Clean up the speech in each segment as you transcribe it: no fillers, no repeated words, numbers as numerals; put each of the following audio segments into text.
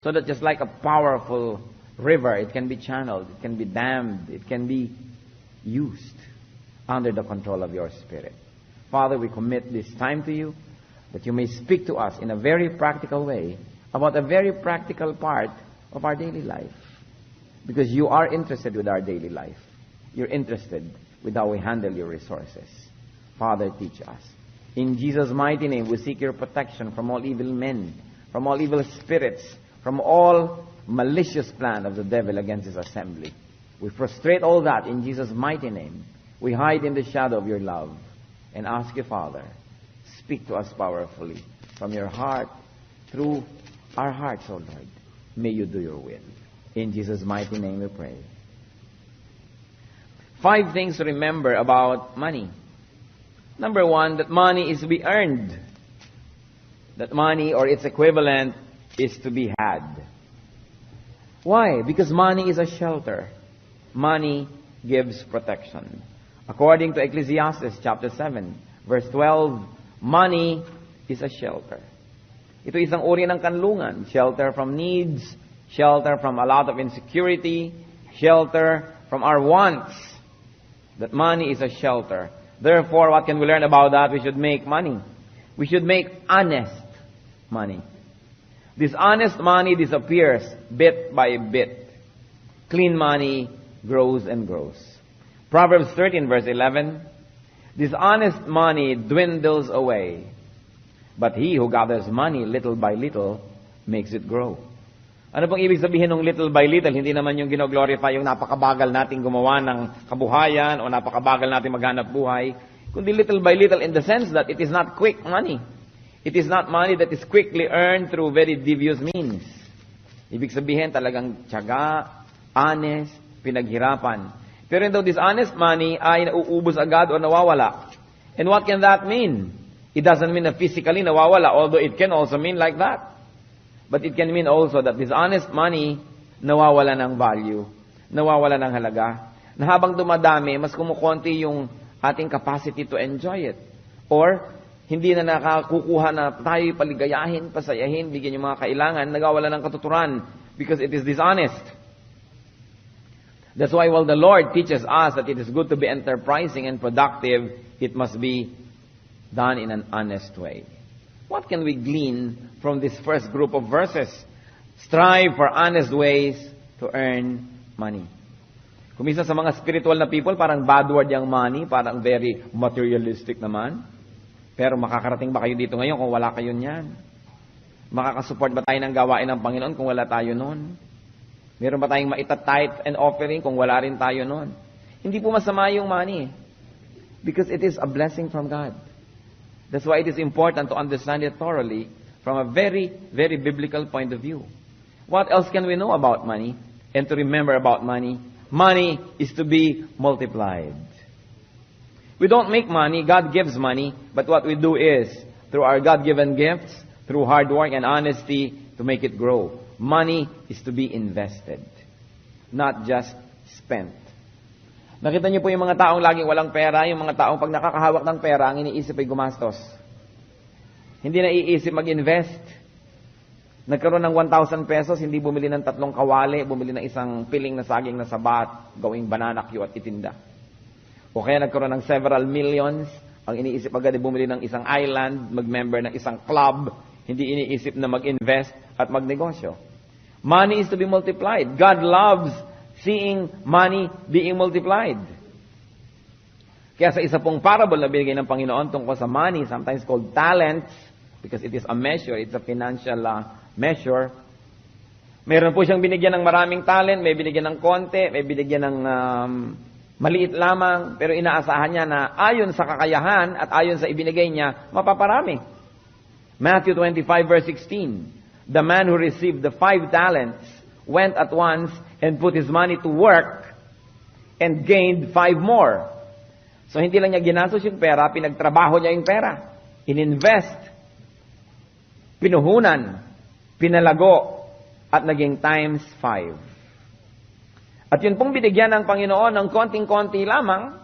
So that just like a powerful river, it can be channeled, it can be dammed, it can be used under the control of your Spirit. Father, we commit this time to you, that you may speak to us in a very practical way about a very practical part of our daily life. Because you are interested with our daily life. You're interested with how we handle your resources. Father, teach us. In Jesus' mighty name, we seek your protection from all evil men, from all evil spirits, from all malicious plan of the devil against his assembly. We frustrate all that in Jesus' mighty name. We hide in the shadow of your love and ask you, Father, speak to us powerfully from your heart, through our hearts, O Lord. May you do your will. In Jesus' mighty name we pray. 5 things to remember about money. Number 1, that money is to be earned. That money or its equivalent is to be had. Why? Because money is a shelter. Money gives protection. According to Ecclesiastes chapter 7, verse 12, money is a shelter. Ito isang uri ng kanlungan. Shelter from needs, shelter from a lot of insecurity, shelter from our wants. That money is a shelter. Therefore, what can we learn about that? We should make money. We should make honest money. This honest money disappears bit by bit. Clean money grows and grows. Proverbs 13 verse 11, dishonest money dwindles away, but he who gathers money little by little makes it grow. Ano pong ibig sabihin ng little by little? Hindi naman yung gino-glorify yung napakabagal nating gumawa ng kabuhayan o napakabagal nating maghanap buhay. Kundi little by little in the sense that it is not quick money. It is not money that is quickly earned through very devious means. Ibig sabihin talagang tiyaga, honest, pinaghirapan. Pero daw dishonest money ay nauubos agad o nawawala. And what can that mean? It doesn't mean na physically nawawala, although it can also mean like that. But it can mean also that dishonest money nawawala ng value, nawawala ng halaga. Na habang dumadami, mas kumukonti yung ating capacity to enjoy it. Or, hindi na nakakukuha na tayo paligayahin, pasayahin, bigyan yung mga kailangan, nagawala ng katuturan because it is dishonest. That's why while the Lord teaches us that it is good to be enterprising and productive, it must be done in an honest way. What can we glean from this first group of verses? Strive for honest ways to earn money. Kung minsan sa mga spiritual na people, parang bad word yung money, parang very materialistic naman. Pero makakarating ba kayo dito ngayon kung wala kayo niyan? Makakasupport ba tayo ng gawain ng Panginoon kung wala tayo nun? Meron ba tayong maita-tithe and offering kung wala rin tayo nun? Hindi po masama yung money. Because it is a blessing from God. That's why it is important to understand it thoroughly from a very, very biblical point of view. What else can we know about money and to remember about money? Money is to be multiplied. We don't make money, God gives money, but what we do is, through our God-given gifts, through hard work and honesty, to make it grow. Money is to be invested, not just spent. Nakita niyo po yung mga taong laging walang pera, yung mga taong pag nakakahawak ng pera, ang iniisip ay gumastos. Hindi na iisip mag-invest. Nagkaroon ng 1,000 pesos, hindi bumili ng 3 kawali, bumili ng isang piling na saging na sabat, gawing banana cue at itinda. O kaya nagkaroon ng several millions, ang iniisip agad ay bumili ng isang island, mag-member ng isang club, hindi iniisip na mag-invest at magnegosyo. Money is to be multiplied. God loves seeing money being multiplied. Kaya sa isa pong parable na binigay ng Panginoon tungkol sa money, sometimes called talents, because it is a measure, it's a financial measure. Meron po siyang binigyan ng maraming talent, may binigyan ng konti, may binigyan ng maliit lamang, pero inaasahan niya na ayon sa kakayahan at ayon sa ibinigay niya, mapaparami. Matthew 25 verse 16, the man who received the 5 talents went at once and put his money to work and gained 5 more. So hindi lang niya ginastos yung pera, pinagtrabaho niya yung pera. Ininvest, pinuhunan, pinalago, at naging times 5. At yun pong binigyan ng Panginoon ng konting-konti lamang.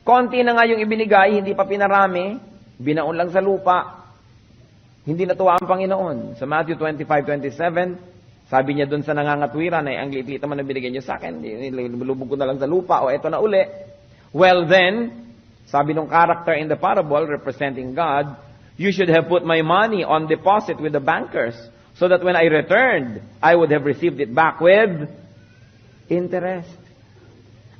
Konti na nga yung ibinigay, hindi pa pinarami, binaon lang sa lupa. Hindi natuwa ang Panginoon. Sa Matthew 25:27, sabi niya doon sa nangangatwiran, ay ang liit-liit naman na binigyan niyo sa akin, lubog ko na lang sa lupa, o eto na uli. Well then, sabi nung character in the parable representing God, you should have put my money on deposit with the bankers, so that when I returned, I would have received it back with interest.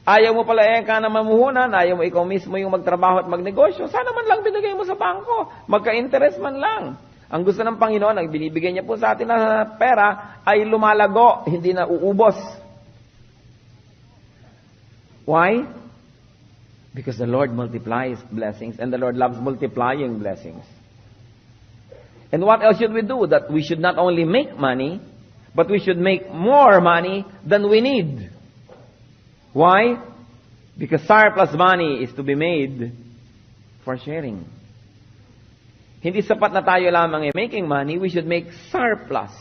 Ayaw mo pala ka na mamuhunan, ayaw mo ikaw mismo yung magtrabaho at magnegosyo, sana man lang binigay mo sa bangko, magka-interest man lang. Ang gusto ng Panginoon, ang binibigay niya po sa atin na pera, ay lumalago, hindi na uubos. Why? Because the Lord multiplies blessings, and the Lord loves multiplying blessings. And what else should we do? That we should not only make money, but we should make more money than we need. Why? Because surplus money is to be made for sharing. Hindi sapat na tayo lamang making money, we should make surplus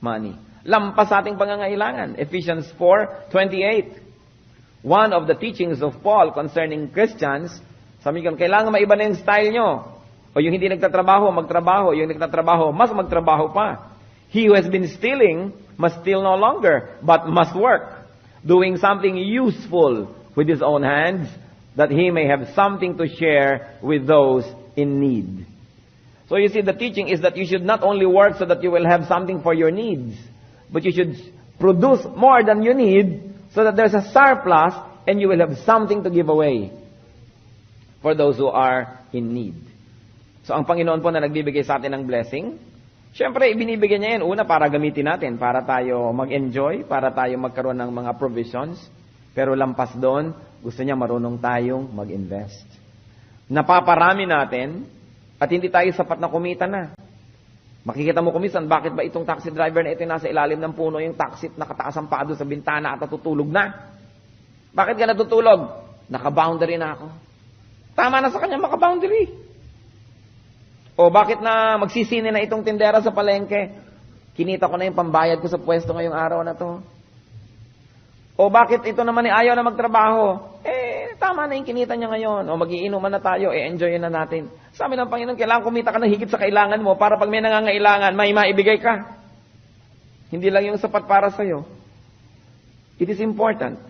money. Lampas sa ating pangangailangan. Ephesians 4:28. One of the teachings of Paul concerning Christians, sabi ko, kailangan maiba na yung style nyo. O yung hindi nagtatrabaho, magtrabaho. Yung nagtatrabaho, mas magtrabaho pa. He who has been stealing must steal no longer, but must work, doing something useful with his own hands, that he may have something to share with those in need. So you see, the teaching is that you should not only work so that you will have something for your needs, but you should produce more than you need so that there's a surplus and you will have something to give away for those who are in need. So ang Panginoon po na nagbibigay sa atin ng blessing, syempre ibinibigay niya yan una para gamitin natin, para tayo mag-enjoy, para tayo magkaroon ng mga provisions. Pero lampas doon, gusto niya marunong tayong mag-invest. Napaparami natin, at hindi tayo sapat na kumita na. Makikita mo kumisan, bakit ba itong taxi driver na ito nasa ilalim ng puno, yung taxi nakataas ang paa doon sa bintana at natutulog na? Bakit ka natutulog? Naka-boundary na ako. Tama na sa kanya maka-boundary. O bakit na magsisini na itong tindera sa palengke? Kinita ko na yung pambayad ko sa pwesto ngayong araw na to. O bakit ito naman ay ayaw na magtrabaho? Tama na yung kinita niya ngayon. O magiinuman na tayo, enjoyin na natin. Sabi ng Panginoon, kailangan kumita ka ng higit sa kailangan mo para pag may nangangailangan, may maibigay ka. Hindi lang yung sapat para sa'yo. It is important.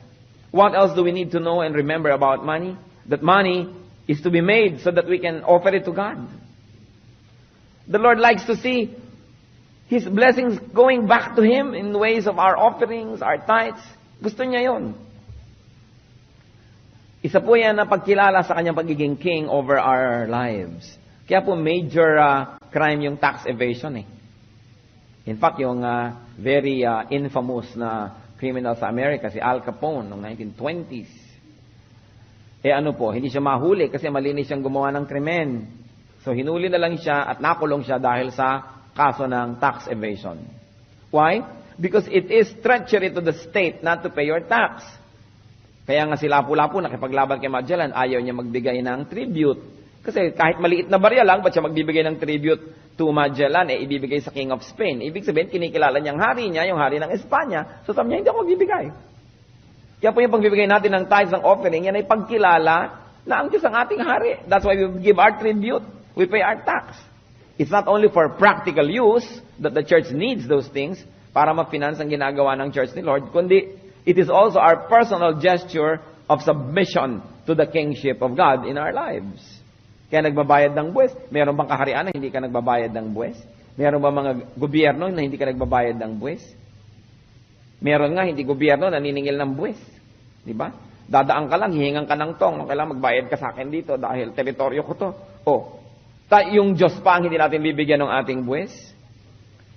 What else do we need to know and remember about money? That money is to be made so that we can offer it to God. The Lord likes to see His blessings going back to Him in ways of our offerings, our tithes. Gusto niya yon. Isa po yan na pagkilala sa kanyang pagiging king over our lives. Kaya po major crime yung tax evasion eh. In fact, yung very infamous na criminal sa Amerika, si Al Capone, noong 1920s. Ano po, hindi siya mahuli kasi malinis siyang gumawa ng krimen. So hinuli na lang siya at nakulong siya dahil sa kaso ng tax evasion. Why? Because it is treachery to the state not to pay your tax. Kaya nga si Lapu-Lapu nakipaglaban kay Magellan, ayaw niya magbigay ng tribute. Kasi kahit maliit na barya lang, ba't siya magbibigay ng tribute to Magellan? Ibibigay sa King of Spain. Ibig sabihin, kinikilala niyang hari niya, yung hari ng Espanya. So sabi niya, hindi ako magbibigay. Kaya po yung pagbibigay natin ng tithes, ng offering, yan ay pagkilala na ang Diyos ang ating hari. That's why we give our tribute. We pay our tax. It's not only for practical use that the church needs those things para ma-finance ang ginagawa ng church ni Lord, kundi it is also our personal gesture of submission to the kingship of God in our lives. Kaya nagbabayad ng buwis. Meron bang kaharian na hindi ka nagbabayad ng buwis? Meron ba mga gobyerno na hindi ka nagbabayad ng buwis? Meron nga hindi gobyerno na naniningil ng buwis. Di ba? Dadaan ka lang, hihingan ka ng tong. Kailangan magbayad ka sa akin dito dahil teritoryo ko to. Yung Diyos pa ang hindi natin bibigyan ng ating buwis.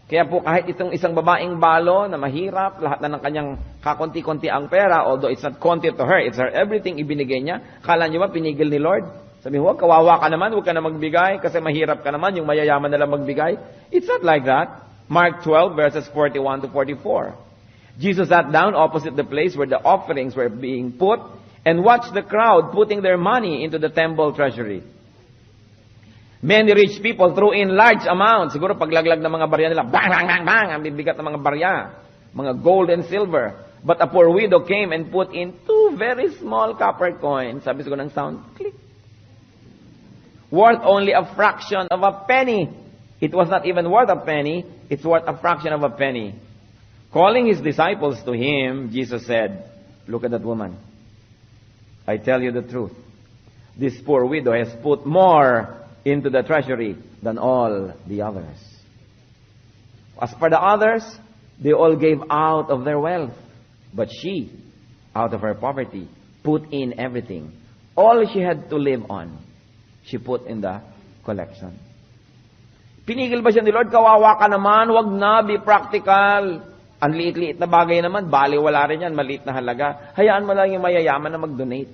Kaya po kahit itong isang babaeng balo na mahirap, lahat na ng kanyang kakonti-konti ang pera, although it's not konti to her, it's her everything ibinigay niya. Kala niyo ba pinigil ni Lord? Sabi mo, kawawa ka naman, huwag ka na magbigay kasi mahirap ka naman, yung mayayaman na lang magbigay. It's not like that. Mark 12 verses 41 to 44. Jesus sat down opposite the place where the offerings were being put and watched the crowd putting their money into the temple treasury. Many rich people threw in large amounts. Siguro paglaglag ng mga barya nila, bang, bang, bang, bang, ang bibigat ng mga barya. Mga gold and silver. But a poor widow came and put in 2 very small copper coins. Sabi siguro ng sound, click. Worth only a fraction of a penny. It was not even worth a penny. It's worth a fraction of a penny. Calling his disciples to him, Jesus said, look at that woman. I tell you the truth. This poor widow has put more into the treasury than all the others. As for the others, they all gave out of their wealth. But she, out of her poverty, put in everything. All she had to live on, she put in the collection. Pinigil ba siya ni Lord? Kawawa ka naman, wag na, be practical. Ang liit-liit na bagay naman, baliwala rin yan, maliit na halaga. Hayaan mo lang yung mayayaman na mag-donate.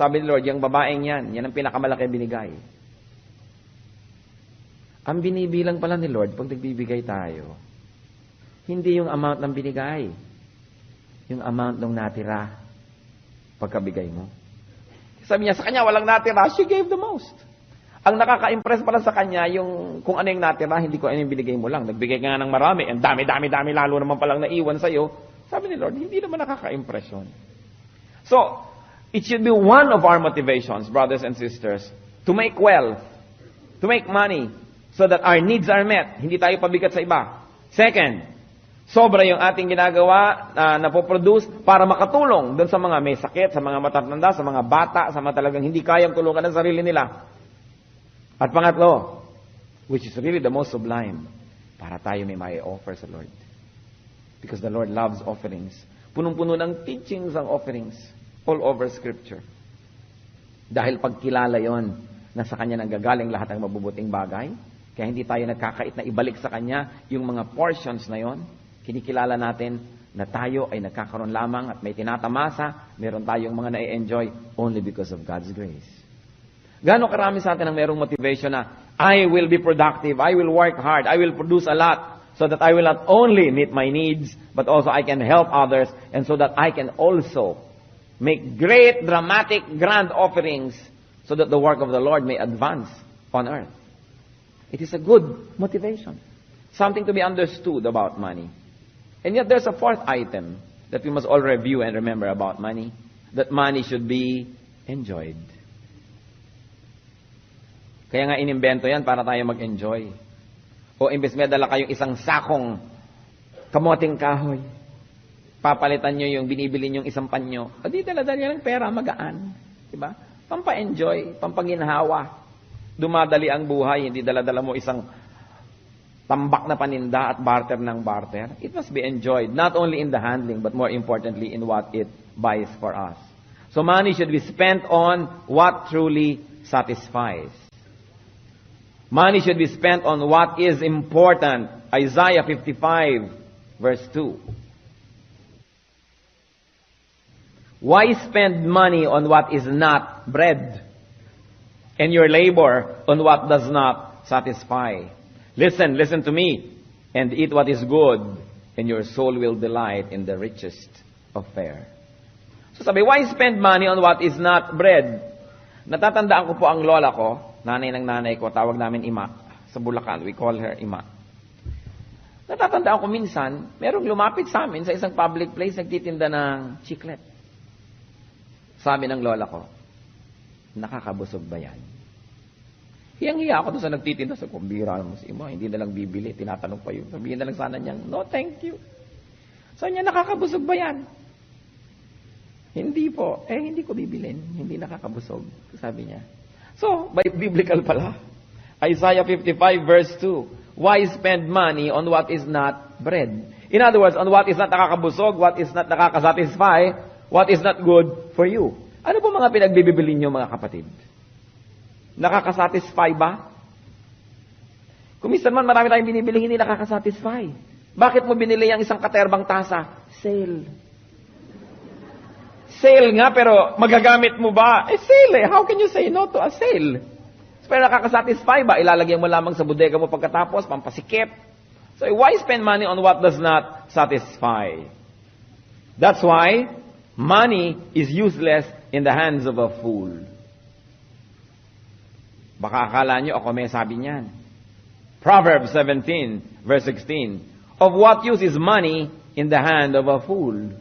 Sabi ni Lord, yung babaeng yan ang pinakamalaki binigay. Ang binibilang pala ni Lord, pag nagbibigay tayo, hindi yung amount ng binigay, yung amount ng natira pagkabigay mo. Sabi niya, sa kanya walang natira, she gave the most. Ang nakaka-impress pala sa kanya, yung kung ano yung natira, hindi ko ano yung binigay mo lang. Nagbigay ka nga ng marami, and dami, lalo naman palang naiwan sa'yo. Sabi ni Lord, hindi naman nakaka-impression. So, it should be one of our motivations, brothers and sisters, to make wealth, to make money, so that our needs are met. Hindi tayo pabigat sa iba. Second, sobra yung ating ginagawa na napoproduce para makatulong doon sa mga may sakit, sa mga matatanda, sa mga bata, sa mga talagang hindi kayang tulungan ng sarili nila. At pangatlo, which is really the most sublime, para tayo may mai-offer sa Lord. Because the Lord loves offerings. Punong-puno ng teachings ang offerings all over Scripture. Dahil pagkilala yon na sa Kanya nanggagaling lahat ng mabubuting bagay, kaya hindi tayo nagkakait na ibalik sa Kanya yung mga portions na yon. Kinikilala natin na tayo ay nagkakaroon lamang at may tinatamasa, meron tayong mga na-enjoy only because of God's grace. Gano'ng karami sa atin ang merong motivation na, I will be productive, I will work hard, I will produce a lot, so that I will not only meet my needs, but also I can help others, and so that I can also make great, dramatic, grand offerings, so that the work of the Lord may advance on earth. It is a good motivation. Something to be understood about money. And yet there's a fourth item that we must all review and remember about money, that money should be enjoyed. Kaya nga inimbento yan para tayo mag-enjoy. O imbes may dala kayong isang sakong kamoting kahoy, papalitan nyo yung binibili nyong isang panyo. O di dala-dala ng pera, magaan. Diba? Pampa-enjoy, pampaginhawa. Dumadali ang buhay, hindi dala-dala mo isang tambak na paninda at barter ng barter. It must be enjoyed, not only in the handling, but more importantly in what it buys for us. So money should be spent on what truly satisfies. Money should be spent on what is important. Isaiah 55, verse 2. Why spend money on what is not bread, and your labor on what does not satisfy? Listen to me, and eat what is good, and your soul will delight in the richest of fare. So sabi, why spend money on what is not bread? Natatandaan ko po ang lola ko, nanay ng nanay ko, tawag namin Ima. Sa Bulacan, we call her Ima. Natatandaan ko minsan, merong lumapit sa amin sa isang public place, nagtitinda ng chiclet. Sabi ng lola ko, nakakabusog ba yan? Hiyang-hiya ako doon sa nagtitinda sa kumbira mo si Ima, hindi na lang bibili, tinatanong pa yun. Sabihin na lang sana niyang, no thank you. Sabi niya, nakakabusog ba yan? Hindi po. Hindi ko bibilin. Hindi nakakabusog. Sabi niya. So, by biblical pala. Isaiah 55 verse 2. Why spend money on what is not bread? In other words, on what is not nakakabusog, what is not nakakasatisfy, what is not good for you. Ano po mga pinagbibili niyo mga kapatid? Nakakasatisfy ba? Kung minsan man marami tayong binibili, hindi nakakasatisfy. Bakit mo binili ang isang katerbang tasa? Sale. Sale nga, pero magagamit mo ba? Sale eh. How can you say no to a sale? Pero nakakasatisfy ba? Ilalagay mo lamang sa bodega mo pagkatapos, pampasikip. So why spend money on what does not satisfy? That's why money is useless in the hands of a fool. Baka akala nyo ako may sabi niyan. Proverbs 17, verse 16. Of what use is money in the hand of a fool?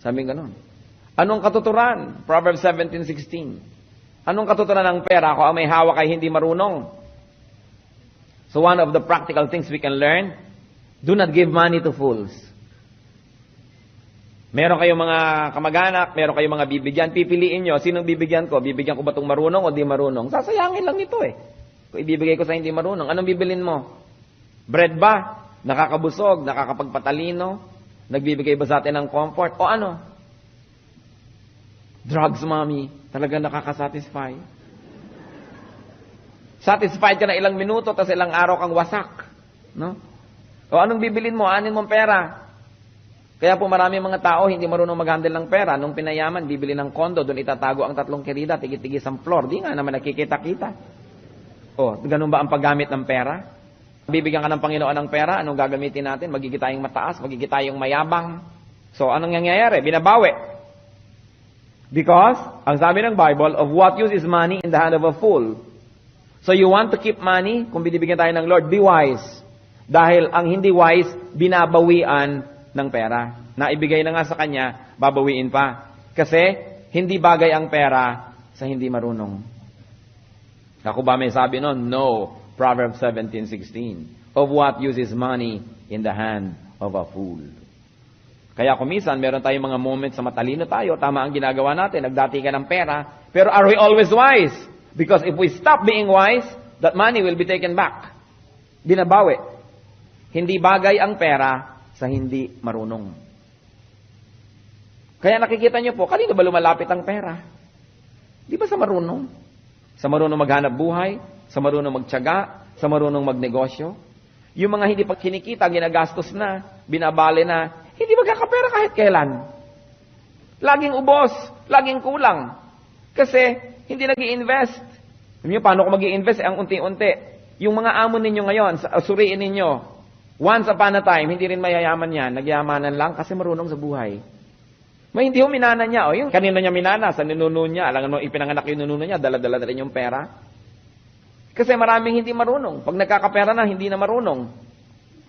Sabi nga nun. Anong katuturan? Proverbs 17:16. Anong katuturan ng pera kung ang may hawak ay hindi marunong? So one of the practical things we can learn, do not give money to fools. Meron kayong mga kamag-anak, meron kayong mga bibigyan, pipiliin nyo, sinong bibigyan ko? Bibigyan ko ba itong marunong o di marunong? Sasayangin lang ito eh. Kung ibibigay ko sa hindi marunong, anong bibilin mo? Bread ba? Nakakabusog, nakakapagpatalino, nagbibigay ba sa atin ng comfort? O ano? Drugs, mommy, talaga nakakasatisfy. Satisfied ka na ilang minuto, tapos ilang araw kang wasak. No? O anong bibilin mo? Anin mong pera? Kaya po marami mga tao hindi marunong mag-handle ng pera. Nung pinayaman, bibili ng kondo, doon itatago ang 3 kirida, tigit-tigis ang floor. Di nga naman nakikita-kita. O, ganun ba ang paggamit ng pera? Bibigyan ka ng Panginoon ng pera, anong gagamitin natin? Magiging tayong mataas, magiging tayong mayabang. So, anong nangyayari? Binabawi. Because, ang sabi ng Bible, of what use is money in the hand of a fool? So, you want to keep money? Kung binibigyan tayo ng Lord, be wise. Dahil ang hindi wise, binabawian ng pera. Naibigay na nga sa kanya, babawiin pa. Kasi, hindi bagay ang pera sa hindi marunong. Ako ba may sabi nun? No. Proverbs 17:16. Of what use is money in the hand of a fool? Kaya kumisan, meron tayong mga moments sa matalino tayo, tama ang ginagawa natin, nagdati ka ng pera, pero are we always wise? Because if we stop being wise, that money will be taken back. Binabawi. Hindi bagay ang pera sa hindi marunong. Kaya nakikita niyo po, kanino ba lumalapit ang pera? Di ba sa marunong? Sa marunong maghanap buhay, sa marunong magtiyaga, sa marunong magnegosyo. Yung mga hindi pa kinikita, ginagastos na, binabali na, hindi magkakapera kahit kailan. Laging ubos, laging kulang. Kasi hindi nag-i-invest. Alam niyo, paano ko mag-i-invest? Ang unti-unti. Yung mga amo ninyo ngayon, suriin ninyo, once upon a time, hindi rin mayayaman yan. Nagyamanan lang kasi marunong sa buhay. May hindi yung minana niya. O yung kanina niya minana, sa ninuno niya. Alam mo, ipinanganak yung ninuno niya, dala-dala rin yung pera. Kasi maraming hindi marunong. Pag nagkakapera na, hindi na marunong.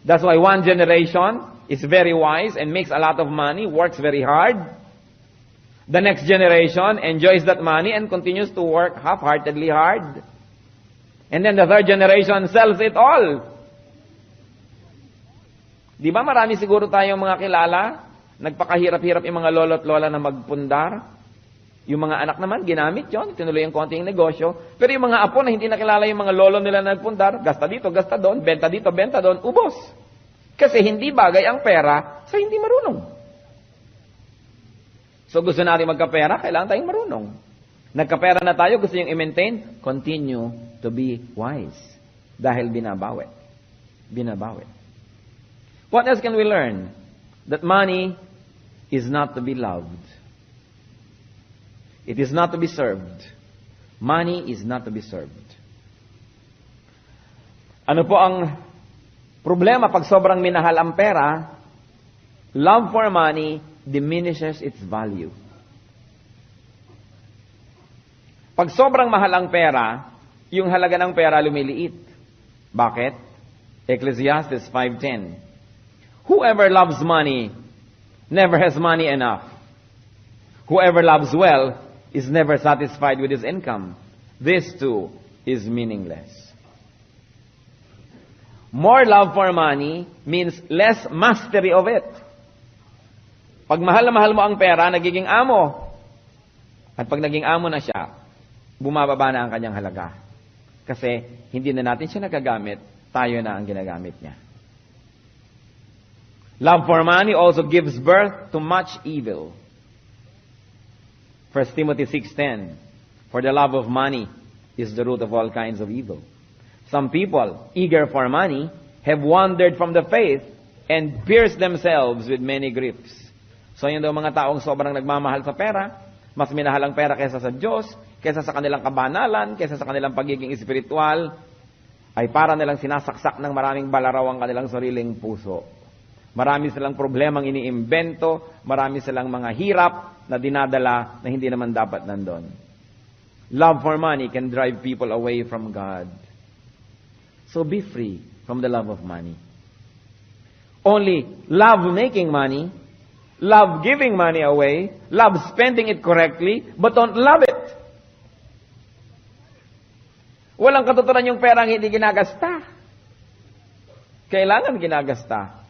That's why one generation is very wise and makes a lot of money, works very hard. The next generation enjoys that money and continues to work half-heartedly hard. And then the third generation sells it all. Di ba marami siguro tayong mga kilala, nagpakahirap-hirap yung mga lolo't lola na magpundar. Yung mga anak naman, ginamit yon, tinuloy ang konting negosyo. Pero yung mga apo na hindi nakilala yung mga lolo nila na nagpundar, gasta dito, gasta doon, benta dito, benta doon, ubos. Kasi hindi bagay ang pera sa hindi marunong. So gusto natin magkapera, kailangan tayong marunong. Nagkapera na tayo, gusto yung i-maintain, continue to be wise. Dahil binabawi. Binabawi. What else can we learn? That money is not to be loved. It is not to be served. Money is not to be served. Ano po ang problema pag sobrang minahal ang pera? Love for money diminishes its value. Pag sobrang mahal ang pera, yung halaga ng pera lumiliit. Bakit? Ecclesiastes 5:10. Whoever loves money never has money enough. Whoever loves wealth is never satisfied with his income. This too is meaningless. More love for money means less mastery of it. Pag mahal na mahal mo ang pera, nagiging amo. At pag naging amo na siya, bumababa na ang kanyang halaga. Kasi hindi na natin siya nagagamit, tayo na ang ginagamit niya. Love for money also gives birth to much evil. 1 Timothy 6:10. For the love of money is the root of all kinds of evil. Some people, eager for money, have wandered from the faith and pierced themselves with many griefs. So yun daw mga taong sobrang nagmamahal sa pera, mas minahal ang pera kaysa sa Diyos, kaysa sa kanilang kabanalan, kaysa sa kanilang pagiging espiritual, ay para nilang sinasaksak ng maraming balaraw ang kanilang sariling puso. Marami silang problemang iniimbento, marami silang mga hirap na dinadala na hindi naman dapat nandun. Love for money can drive people away from God. So be free from the love of money. Only love making money, love giving money away, love spending it correctly, but don't love it. Walang katuturan yung perang hindi ginagasta. Kailangan ginagasta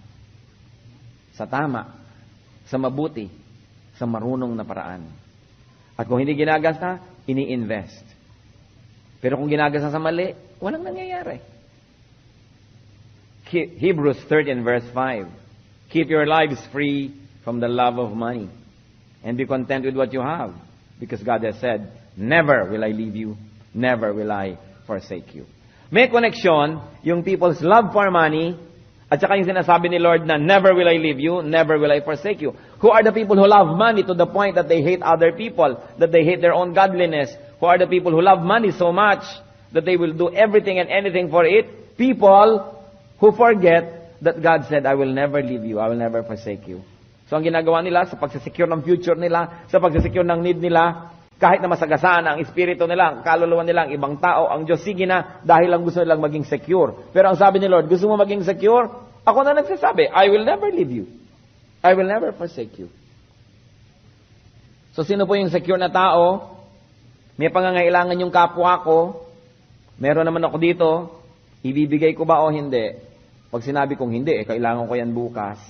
sa tama, sa mabuti, sa marunong na paraan. At kung hindi ginagasta, ini-invest. Pero kung ginagasta sa mali, walang nangyayari. Hebrews 13 verse 5. Keep your lives free from the love of money and be content with what you have, because God has said, never will I leave you, never will I forsake you. May connection yung people's love for money at saka yung sinasabi ni Lord na never will I leave you, never will I forsake you. Who are the people who love money to the point that they hate other people, that they hate their own godliness? Who are the people who love money so much that they will do everything and anything for it? People who forget that God said, I will never leave you, I will never forsake you. So ang ginagawa nila sa pagsisecure ng future nila, sa pagsisecure ng need nila, kahit na masagasaan ang espiritu nila, ang kaluluwa nila, ang ibang tao, ang Diyos, sige na, dahil lang gusto nilang maging secure. Pero ang sabi ni Lord, gusto mo maging secure? Ako na nagsasabi, I will never leave you. I will never forsake you. So sino po yung secure na tao? May pangangailangan yung kapwa ko, meron naman ako dito, ibibigay ko ba o hindi? Pag sinabi kong hindi, kailangan ko yan bukas,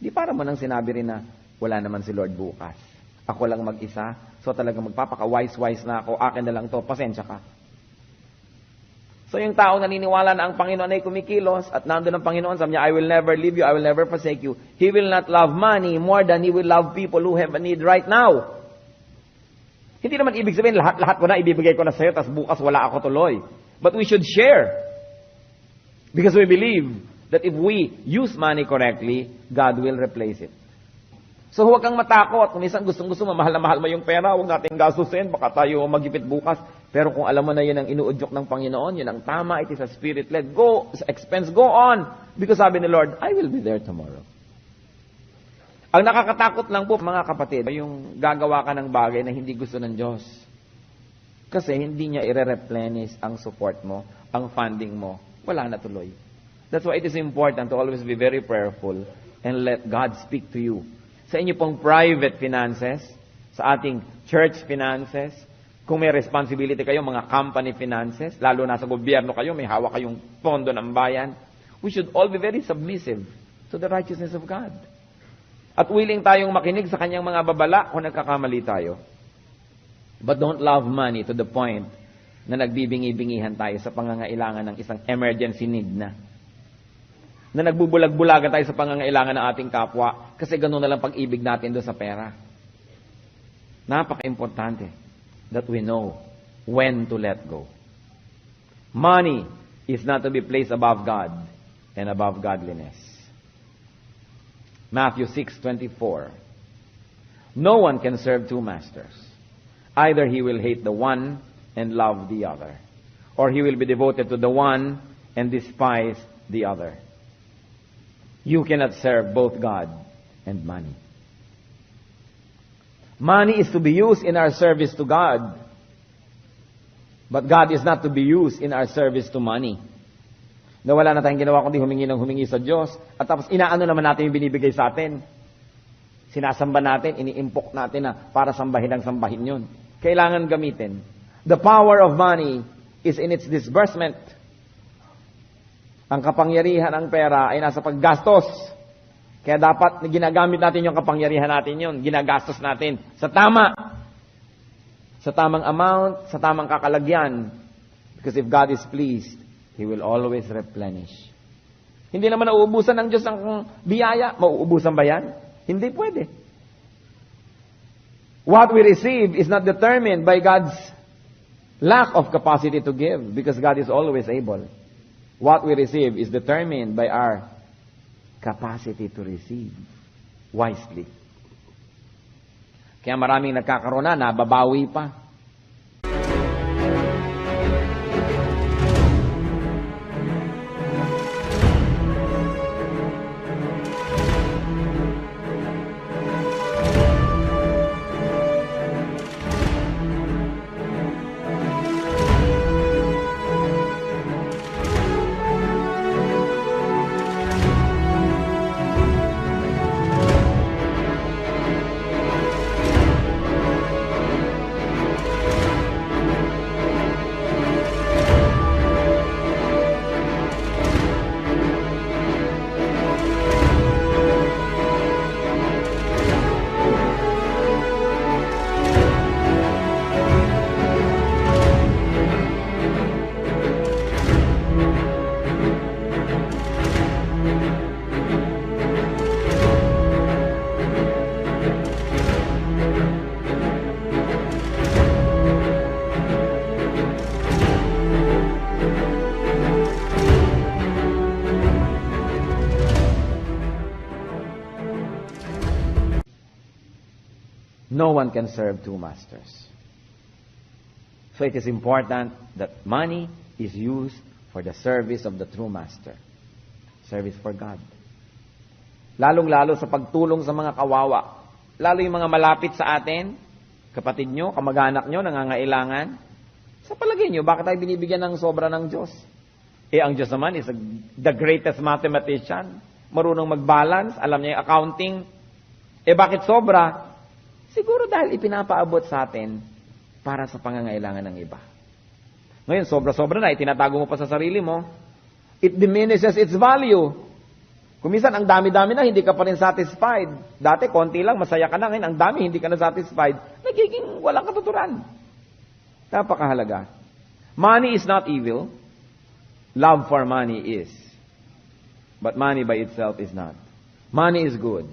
di para mo nang sinabi rin na wala naman si Lord bukas. Ako lang mag-isa, so talagang magpapaka-wise na ako, akin na lang to, pasensya ka. So yung tao naniniwala na ang Panginoon ay kumikilos at nandun ang Panginoon, sabi niya, I will never leave you, I will never forsake you. He will not love money more than He will love people who have a need right now. Hindi naman ibig sabihin, lahat ko na, ibibigay ko na sa'yo, tas bukas wala ako tuloy. But we should share. Because we believe that if we use money correctly, God will replace it. So huwag kang matakot. Kung minsan gustong-gusto mo, mahal na mahal mo yung pera, huwag natin gastusin, baka tayo magipit bukas. Pero kung alam mo na yun ang inuudyok ng Panginoon, yun ang tama, it is a spirit-led. Go, expense, go on. Because sabi ni Lord, I will be there tomorrow. Ang nakakatakot lang po, mga kapatid, yung gagawa ka ng bagay na hindi gusto ng Diyos. Kasi hindi niya i-replenish ang support mo, ang funding mo. Wala na tuloy. That's why it is important to always be very prayerful and let God speak to you. Sa inyo pong private finances, sa ating church finances, kung may responsibility kayo, mga company finances, lalo na sa gobyerno kayo, may hawak kayong pondo ng bayan, we should all be very submissive to the righteousness of God. At willing tayong makinig sa kanyang mga babala kung nagkakamali tayo. But don't love money to the point na nagbibingi-bingihan tayo sa pangangailangan ng isang emergency need na nagbubulag-bulagan tayo sa pangangailangan ng ating kapwa kasi gano'n na lang pag-ibig natin doon sa pera. Napaka-importante that we know when to let go. Money is not to be placed above God and above godliness. Matthew 6:24. No one can serve two masters. Either he will hate the one and love the other, or he will be devoted to the one and despise the other. You cannot serve both God and money. Money is to be used in our service to God. But God is not to be used in our service to money. Na wala na tayong ginawa kundi humingi sa Diyos. At tapos inaano naman natin yung binibigay sa atin. Sinasamba natin, iniimpok natin na para sambahin ang sambahin yun. Kailangan gamitin. The power of money is in its disbursement. Ang kapangyarihan ng pera ay nasa paggastos. Kaya dapat ginagamit natin yung kapangyarihan natin yun. Ginagastos natin sa tama. Sa tamang amount, sa tamang kakalagyan. Because if God is pleased, He will always replenish. Hindi naman nauubusan ng Diyos ng biyaya. Mauubusan ba yan? Hindi pwede. What we receive is not determined by God's lack of capacity to give. Because God is always able. What we receive is determined by our capacity to receive wisely. Kaya maraming nagkakaroon na, nababawi pa. No one can serve two masters. So it is important that money is used for the service of the true master. Service for God. Lalong-lalo sa pagtulong sa mga kawawa. Lalo yung mga malapit sa atin, kapatid nyo, kamag-anak nyo, nangangailangan. Sa palagay nyo, bakit tayo binibigyan ng sobra ng Diyos? Ang Diyos naman is the greatest mathematician. Marunong mag-balance, alam niya yung accounting. Bakit sobra? Siguro dahil ipinapaabot sa atin para sa pangangailangan ng iba. Ngayon, sobra-sobra na, itinatago mo pa sa sarili mo. It diminishes its value. Kung minsan, ang dami-dami na, hindi ka pa rin satisfied. Dati, konti lang, masaya ka na. Ngayon, ang dami, hindi ka na satisfied. Nagiging walang katuturan. Napakahalaga. Money is not evil. Love for money is. But money by itself is not. Money is good.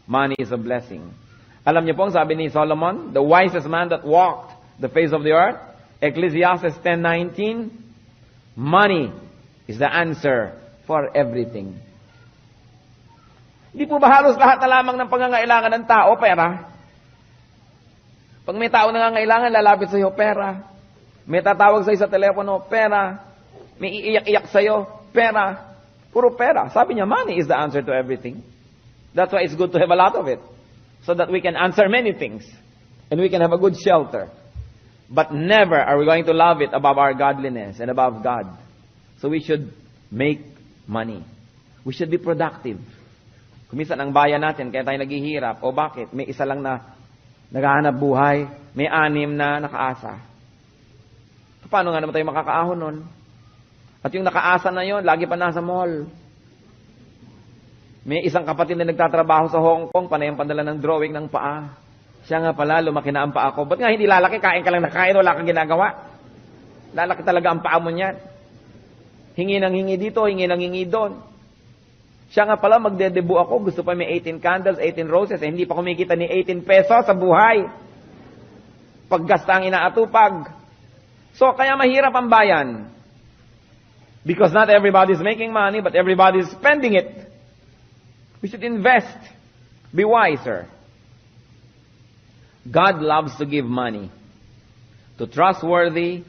Money is a blessing. Alam niyo po, ang sabi ni Solomon, the wisest man that walked the face of the earth, Ecclesiastes 10:19, money is the answer for everything. Hindi po ba halos lahat na lamang ng pangangailangan ng tao, pera? Pag may tao nangangailangan, lalapit sa iyo, pera. May tatawag sa iyo sa telepono, pera. May iiyak-iyak sa iyo, pera. Puro pera. Sabi niya, money is the answer to everything. That's why it's good to have a lot of it. So that we can answer many things. And we can have a good shelter. But never are we going to love it above our godliness and above God. So we should make money. We should be productive. Kuminsan ang bayan natin, kaya tayo naghihirap. O bakit? May isa lang na naghahanap buhay. May 6 na nakaasa. Paano nga naman tayo makakaahon nun? At yung nakaasa na yon, lagi pa nasa mall. May isang kapatid na nagtatrabaho sa Hong Kong, panay ang padala ng drawing ng paa. Siya nga pala, lumaki na ang paa ko. Ba't nga hindi lalaki? Kain ka lang na kain, wala kang ginagawa. Lalaki talaga ang paa mo niyan. Hingi ng hingi dito, hingi ng hingi doon. Siya nga pala, magdedebu ako. Gusto pa may 18 candles, 18 roses. Hindi pa kumikita ni 18 pesos sa buhay. Paggasta ang inaatupag. So, kaya mahirap ang bayan. Because not everybody is making money, but everybody is spending it. We should invest. Be wiser. God loves to give money to trustworthy,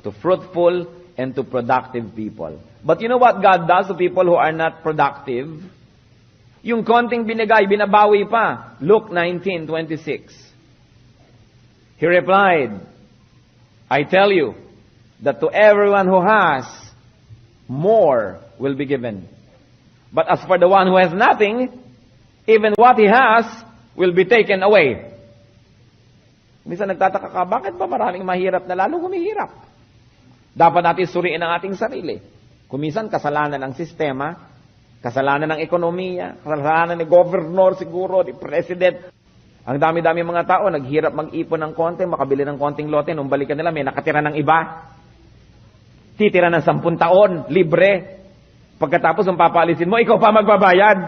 to fruitful, and to productive people. But you know what God does to people who are not productive? Yung konting binigay, binabawi pa. Luke 19:26. He replied, I tell you that to everyone who has, more will be given. But as for the one who has nothing, even what he has will be taken away. Minsan nagtataka ka, bakit ba maraming mahirap na lalo humihirap? Dapat natin suriin ang ating sarili. Kuminsan kasalanan ng sistema, kasalanan ng ekonomiya, kasalanan ni governor siguro, ni president. Ang dami-dami mga tao, naghirap mag-ipon ng konti, makabili ng konting lote, nung balikan nila, may nakatira ng iba. Titira ng 10 taon, libre. Pagkatapos, ang papaalisin mo, ikaw pa magbabayad.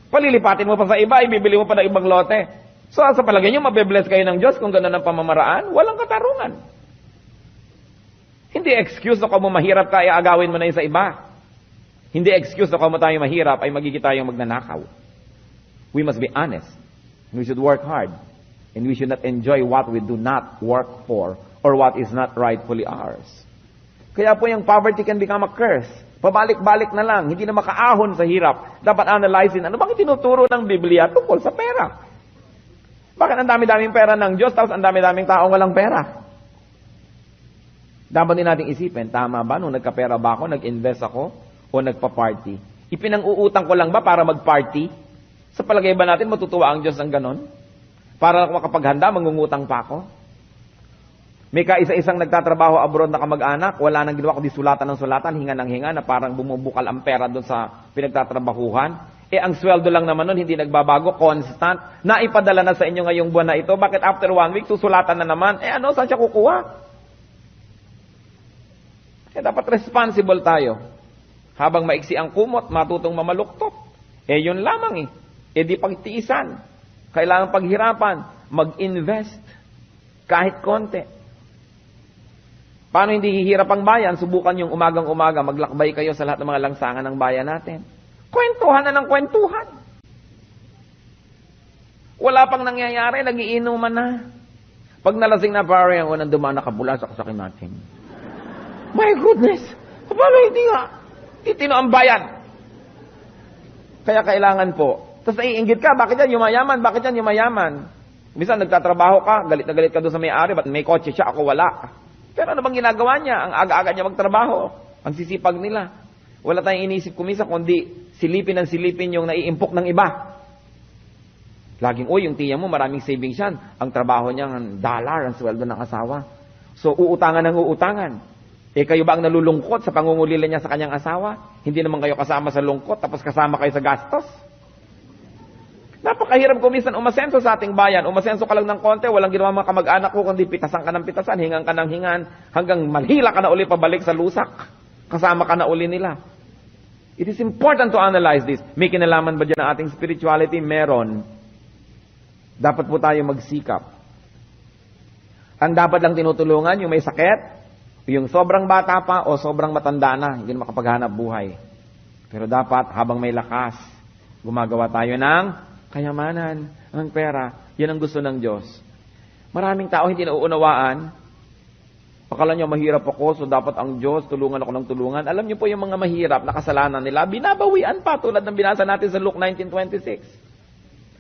Palilipatin mo pa sa iba, ibibili mo pa ng ibang lote. So, sa palagay nyo, mabibless kayo ng Diyos kung gano'n ang pamamaraan? Walang katarungan. Hindi excuse na kung mo mahirap ka, agawin mo na yun sa iba. Hindi excuse na kung mo tayo mahirap, ay magiging tayong magnanakaw. We must be honest. We should work hard. And we should not enjoy what we do not work for or what is not rightfully ours. Kaya po yung poverty can become a curse. Pabalik-balik na lang, hindi na makaahon sa hirap. Dapat analyzin, ano bang tinuturo ng Biblia tungkol sa pera? Bakit ang dami-daming pera ng Diyos, tapos ang dami-daming taong walang pera? Dapat din nating isipin, tama ba? Nung nagkapera ba ako, nag-invest ako, o nagpa-party? Ipinang-uutang ko lang ba para mag-party? Sa palagay ba natin, matutuwa ang Diyos ng ganon? Para makapaghanda, mangungutang pa ako? May kaisa-isang nagtatrabaho abroad na kamag-anak, wala nang ginawa kundi sulatan ng sulatan, hinga ng hinga, na parang bumubukal ang pera doon sa pinagtatrabahuhan. Ang sweldo lang naman nun, hindi nagbabago, constant. Naipadala na sa inyo ngayong buwan na ito. Bakit after 1 week, susulatan na naman? Saan siya kukuha? Dapat responsible tayo. Habang maiksi ang kumot, matutong mamaluktot. Yun lamang di pagtiisan. Kailangan paghirapan. Mag-invest. Kahit konti. Paano hindi hihirap ang bayan? Subukan yung umagang-umaga, maglakbay kayo sa lahat ng mga langsangan ng bayan natin. Kwentuhan na ng kwentuhan. Wala pang nangyayari, nagiinuman na. Pag nalasing na pare, ang unang dumaan nakabula sa kasakin natin. My goodness! Paano hindi nga? Titino ang bayan. Kaya kailangan po. Tapos naiinggit ka, bakit yan yumayaman? Bakit yan yumayaman? Minsan nagtatrabaho ka, galit na galit ka doon sa may-ari, ba't may kotse siya, ako wala. Pero ano bang ginagawa niya? Ang aga-aga niya magtrabaho. Ang sisipag nila. Wala tayong inisip kumisa, kundi silipin ang silipin yung naiimpok ng iba. Laging, yung tiya mo, maraming savings yan. Ang trabaho niya, $1 ang sweldo ng asawa. So, uutangan ng uutangan. Kayo ba ang nalulungkot sa pangungulila niya sa kanyang asawa? Hindi naman kayo kasama sa lungkot, tapos kasama kayo sa gastos? Napakahirap kuminsan umasenso sa ating bayan. Umasenso ka lang ng konti, walang ginawa mga kamag-anak ko, kundi pitasan ka ng pitasan, hingan ka ng hingan, hanggang malhila ka na uli pabalik sa lusak. Kasama ka na uli nila. It is important to analyze this. May kinalaman ba dyan ang ating spirituality? Meron. Dapat po tayo magsikap. Ang dapat lang tinutulungan, yung may sakit, yung sobrang bata pa o sobrang matanda na, hindi na makapaghanap buhay. Pero dapat, habang may lakas, gumagawa tayo ng kayamanan, ng pera. Yan ang gusto ng Diyos. Maraming tao hindi nauunawaan. Akala nyo mahirap ako, so dapat ang Diyos, tulungan ako ng tulungan. Alam nyo po yung mga mahirap na kasalanan nila, binabawian pa tulad ng binasa natin sa Luke 19:26.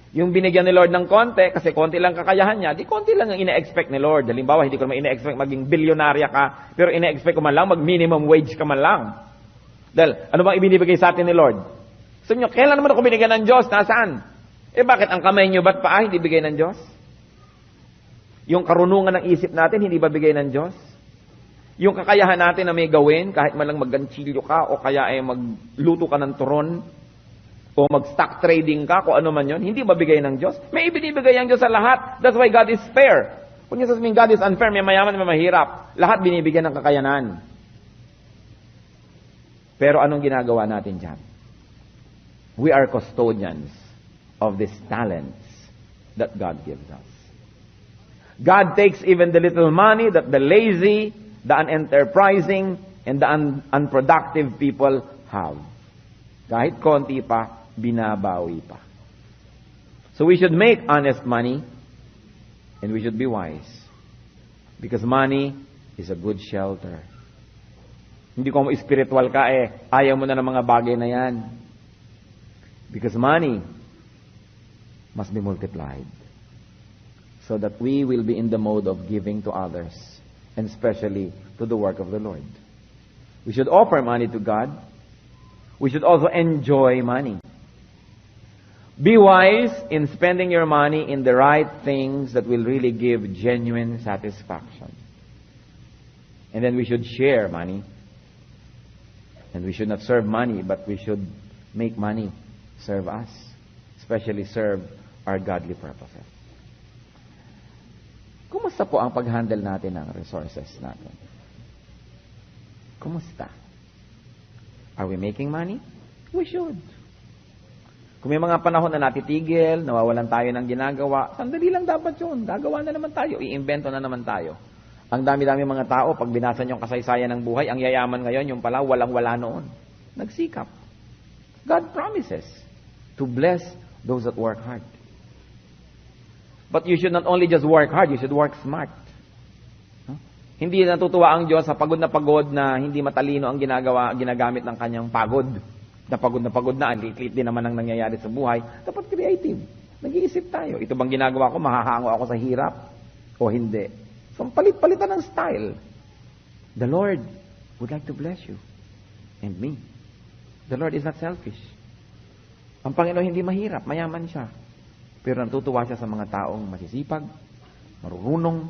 Yung binigyan ni Lord ng konti, kasi konti lang kakayahan niya, di konti lang ang ine-expect ni Lord. Halimbawa, hindi ko naman ine-expect maging bilyonarya ka, pero ine-expect ko man lang, mag-minimum wage ka man lang. Dahil, ano bang ibinibigay sa atin ni Lord? So nyo, kailan naman ako binigyan ng Diyos? Nasaan? Bakit ang kamay nyo ba't paa hindi bigay ng Diyos? Yung karunungan ng isip natin, hindi ba bigay ng Diyos? Yung kakayahan natin na may gawin, kahit man lang magganchilyo ka, o kaya ay magluto ka ng turon, o mag-stock trading ka, kung ano man yun, hindi ba bigay ng Diyos? May ibinibigay ang Diyos sa lahat. That's why God is fair. Kung yung sasabihin God is unfair, may mayaman, may mahirap. Lahat binibigyan ng kakayanan. Pero anong ginagawa natin dyan? We are custodians of these talents that God gives us. God takes even the little money that the lazy, the unenterprising, and the unproductive people have. Kahit konti pa, binabawi pa. So we should make honest money, and we should be wise. Because money is a good shelter. Hindi ko mo spiritual ka ayaw mo na ng mga bagay na yan. Because money must be multiplied. So that we will be in the mode of giving to others, and especially to the work of the Lord. We should offer money to God. We should also enjoy money. Be wise in spending your money in the right things that will really give genuine satisfaction. And then we should share money. And we should not serve money, but we should make money serve us. Especially serve our godly purposes. Kumusta po ang pag-handle natin ng resources natin? Kumusta? Are we making money? We should. Kung may mga panahon na natitigil, nawawalan tayo ng ginagawa, sandali lang dapat yun. Gagawa na naman tayo. Iimbento na naman tayo. Ang dami-dami mga tao, pag binasa nyo ang kasaysayan ng buhay, ang yayaman ngayon, yung pala, walang-wala noon. Nagsikap. God promises to bless those that work hard. But you should not only just work hard, you should work smart. Hindi natutuwa ang Diyos sa pagod na hindi matalino ang ginagamit ng kanyang pagod. Na pagod na, lit-lit din naman ang nangyayari sa buhay. Dapat creative. Nag-iisip tayo. Ito bang ginagawa ko, mahahango ako sa hirap? O hindi? So, palit-palitan ng style. The Lord would like to bless you. And me. The Lord is not selfish. Ang Panginoon hindi mahirap, mayaman siya. Pero natutuwa siya sa mga taong masisipag, marunong,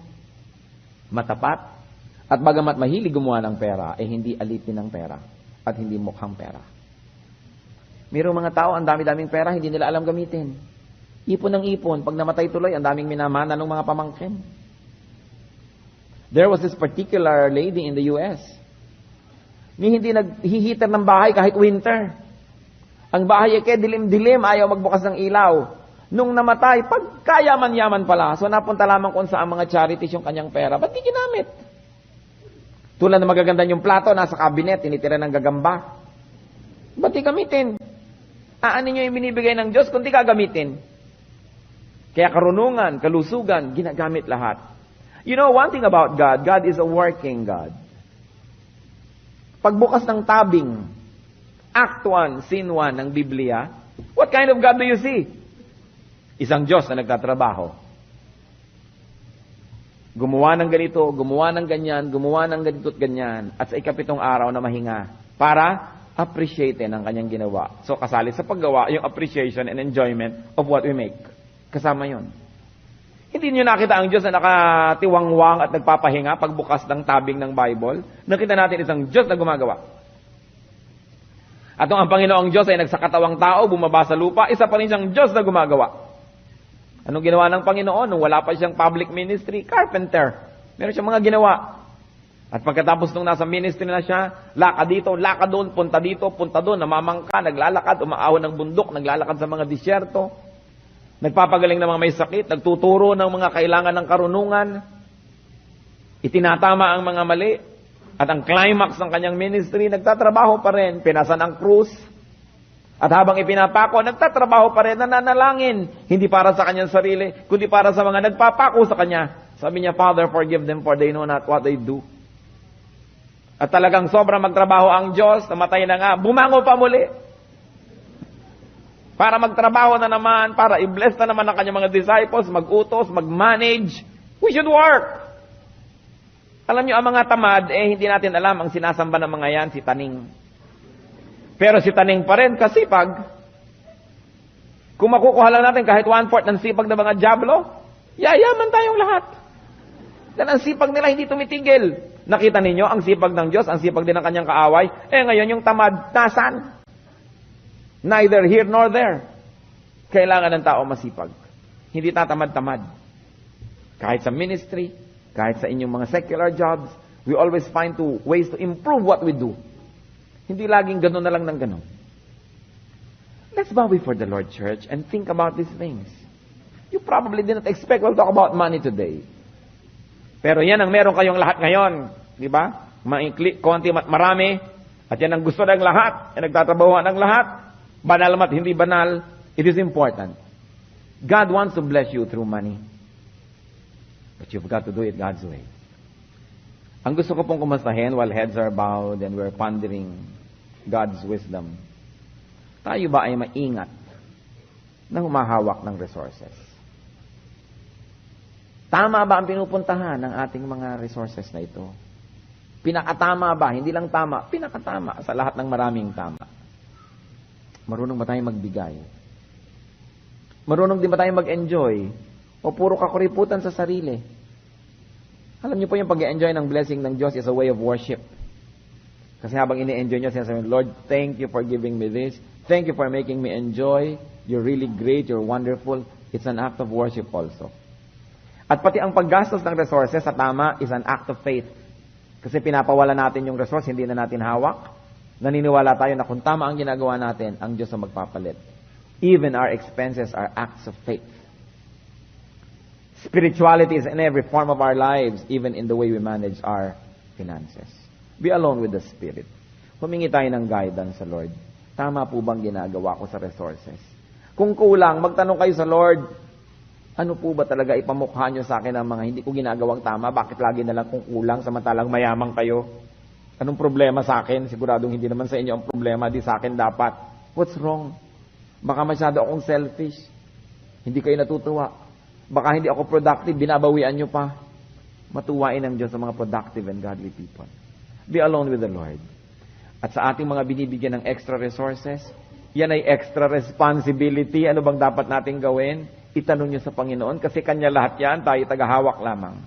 matapat, at bagamat mahilig gumawa ng pera, hindi alitin ng pera at hindi mukhang pera. Mayroong mga tao, ang dami-daming pera, hindi nila alam gamitin. Ipon ng ipon. Pag namatay tuloy, ang daming minamana ng mga pamangkin. There was this particular lady in the US. Hindi naghihitar ng bahay kahit winter. Ang bahay dilim-dilim, ayaw magbukas ng ilaw. Nung namatay, pagkayaman-yaman pala. So napunta lamang kung saan mga charities yung kanyang pera. Ba't di ginamit? Tulad na magaganda yung plato, nasa cabinet, tinitira ng gagamba. Ba't di gamitin? Aanin nyo yung binibigay ng Diyos kung di gagamitin? Kaya karunungan, kalusugan, ginagamit lahat. You know, one thing about God, God is a working God. Pagbukas ng tabing, Act 1, Scene 1 ng Biblia, what kind of God do you see? Isang Diyos na nagtatrabaho. Gumawa ng ganito, gumawa ng ganyan, gumawa ng ganito at ganyan, at sa ikapitong araw na mahinga, para appreciate ang kanyang ginawa. So, kasali sa paggawa, yung appreciation and enjoyment of what we make. Kasama yon. Hindi niyo nakita ang Diyos na nakatiwangwang at nagpapahinga pagbukas ng tabing ng Bible. Nakita natin isang Diyos na gumagawa. At ang Panginoong Diyos ay nagsakatawang tao, bumaba sa lupa, isa pa rin siyang Diyos na gumagawa. Anong ginawa ng Panginoon? Nung wala pa siyang public ministry, carpenter. Meron siyang mga ginawa. At pagkatapos nung nasa ministry na siya, lakad dito, lakad doon, punta dito, punta doon, namamangka, naglalakad, umaahon ng bundok, naglalakad sa mga disyerto, nagpapagaling ng mga may sakit, nagtuturo ng mga kailangan ng karunungan, itinatama ang mga mali, at ang climax ng kanyang ministry, nagtatrabaho pa rin, pinasan ang krus, at habang ipinapako, nagtatrabaho pa rin, nananalangin, hindi para sa kanyang sarili, kundi para sa mga nagpapako sa kanya. Sabi niya, Father, forgive them for they know not what they do. At talagang sobrang magtrabaho ang Diyos, namatay na nga, bumango pa muli. Para magtrabaho na naman, para i-bless na naman ang kanyang mga disciples, mag-utos, mag-manage. We should work. Alam niyo, ang mga tamad, hindi natin alam, ang sinasamba ng mga yan, si Taning. Pero si Taning pa rin, kasipag. Kung makukuha lang natin kahit 1/4 ng sipag ng mga dyablo, yayaman tayong lahat. Dahil ang sipag nila hindi tumitigil. Nakita ninyo, ang sipag ng Diyos, ang sipag din ng kanyang kaaway, ngayon yung tamad, nasan? Neither here nor there. Kailangan ng tao masipag. Hindi tatamad-tamad. Kahit sa ministry, kahit sa inyong mga secular jobs, we always find ways to improve what we do. Hindi laging gano'n na lang ng gano'n. Let's bow before the Lord, church, and think about these things. You probably didn't expect we'll talk about money today. Pero yan ang meron kayong lahat ngayon. Di ba? Maikli, konti, marami. At yan ang gusto ng lahat. Yan nagtatrabahuan ng lahat. Banal mat hindi banal, it is important. God wants to bless you through money. But you've got to do it God's way. Ang gusto ko pong kumustahin while heads are bowed and we're pondering God's wisdom. Tayo ba ay maingat na humahawak ng resources? Tama ba ang pinupuntahan ng ating mga resources na ito? Pinakatama ba? Hindi lang tama, pinakatama sa lahat ng maraming tama. Marunong ba tayong magbigay? Marunong din ba tayong mag-enjoy? O puro kakuriputan sa sarili? Alam niyo po yung pag-enjoy ng blessing ng Diyos is a way of worship. Kasi habang ini-enjoy niyo, sinasabi, Lord, thank you for giving me this. Thank you for making me enjoy. You're really great. You're wonderful. It's an act of worship also. At pati ang paggastos ng resources sa tama is an act of faith. Kasi pinapawala natin yung resource, hindi na natin hawak. Naniniwala tayo na kung tama ang ginagawa natin, ang Diyos ang magpapalit. Even our expenses are acts of faith. Spirituality is in every form of our lives, even in the way we manage our finances. Be alone with the Spirit. Humingi tayo ng guidance sa Lord. Tama po bang ginagawa ko sa resources? Kung kulang, magtanong kayo sa Lord, ano po ba talaga ipamukha nyo sa akin ang mga hindi ko ginagawang tama? Bakit lagi na lang kung kulang samantalang mayamang kayo? Anong problema sa akin? Siguradong hindi naman sa inyo ang problema, di sa akin dapat. What's wrong? Baka masyado akong selfish. Hindi kayo natutuwa. Baka hindi ako productive, binabawian nyo pa. Matuwain ang Diyos sa mga productive and godly people. Be alone with the Lord. At sa ating mga binibigyan ng extra resources, yan ay extra responsibility. Ano bang dapat natin gawin? Itanong nyo sa Panginoon kasi Kanya lahat yan, tayo tagahawak lamang.